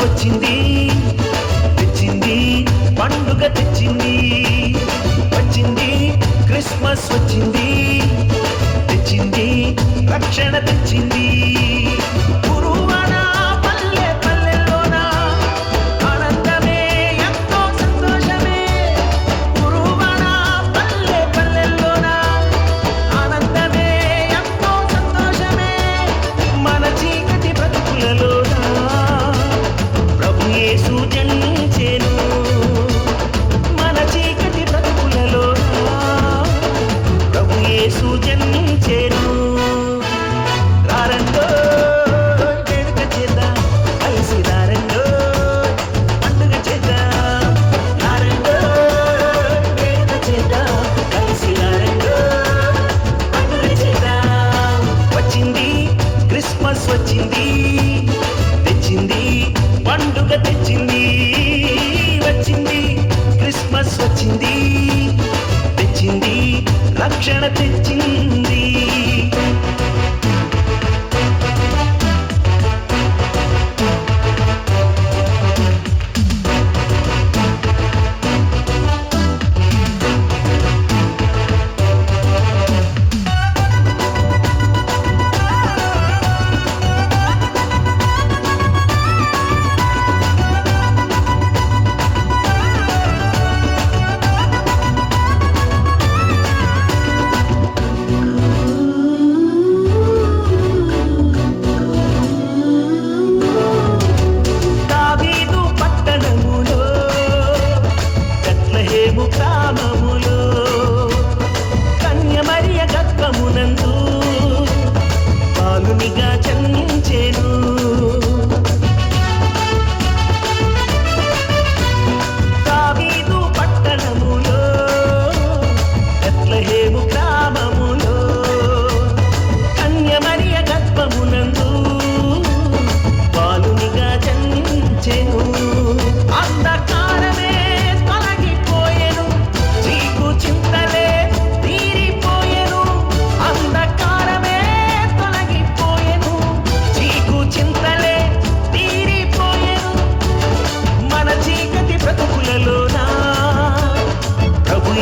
వచ్చింది తెచ్చింది పండుగ తెచ్చింది వచ్చింది క్రిస్మస్ వచ్చింది తెచ్చింది రక్షణ తెచ్చింది గురువన పల్లె పల్లెల్లోన ఆనందమే ఎంతో సంతోషమే గురువన పల్లె పల్లెల్లోన ఆనందమే ఎంతో సంతోషమే మన చీకటి బ్రతుకులలో యేసు జనించెను మన చీకటి బ్రతుకులలో ప్రభు యేసు జనించెను రారండో వేడుక చేద్దాం కలిసి రారండో పండుగ చేద్దాం రారండో వేడుక చేద్దాం కలిసి రారండో పండుగ చేద్దాం వచ్చింది క్రిస్మస్ వచ్చింది తెచ్చింది పండుగ తెచ్చింది వచ్చింది క్రిస్మస్ వచ్చింది తెచ్చింది రక్షణ తెచ్చింది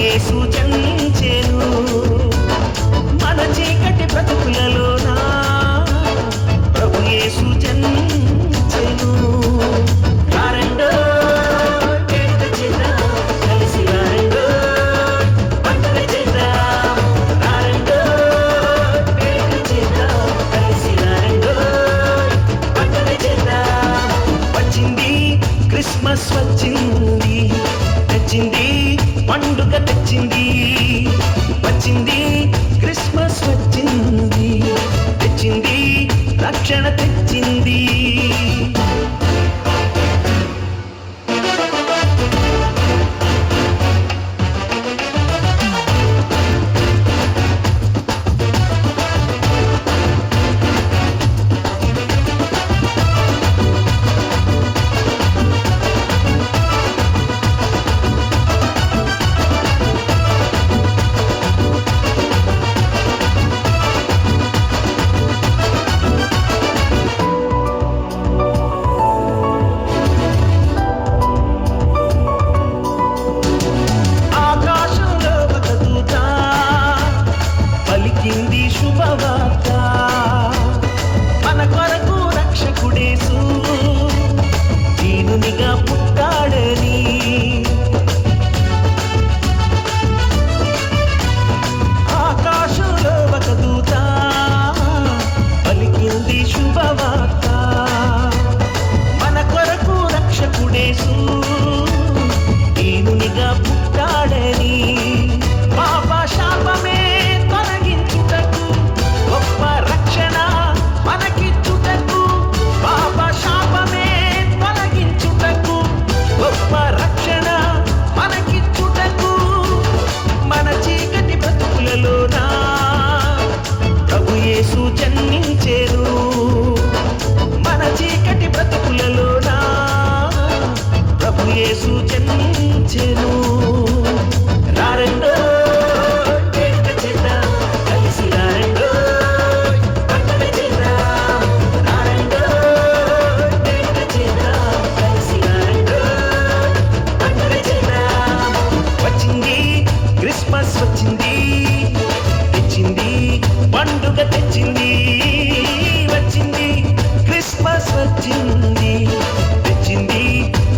యేసు జనించెను మన చీకటి బ్రతుకులలోన ప్రభు యేసు జనించెను రారండో వేడుక చేద్దాం కలిసి రారండో పండుగ చేద్దాం రారండో వేడుక చేద్దాం కలిసి రారండో పండుగ చేద్దాం వచ్చింది క్రిస్మస్ వచ్చింది తెచ్చింది పండుగ తెచ్చింది వచ్చింది క్రిస్మస్ వచ్చింది తెచ్చింది రక్షణ తెచ్చింది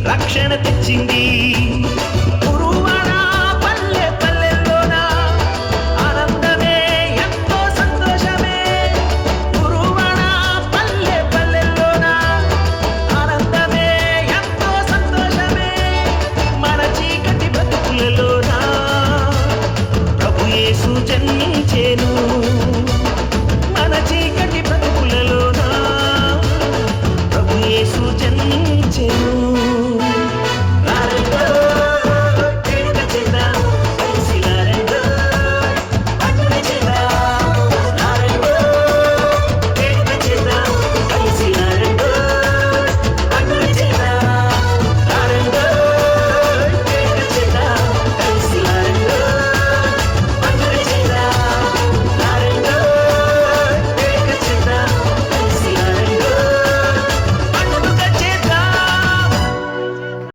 రక్షణ తెచ్చింది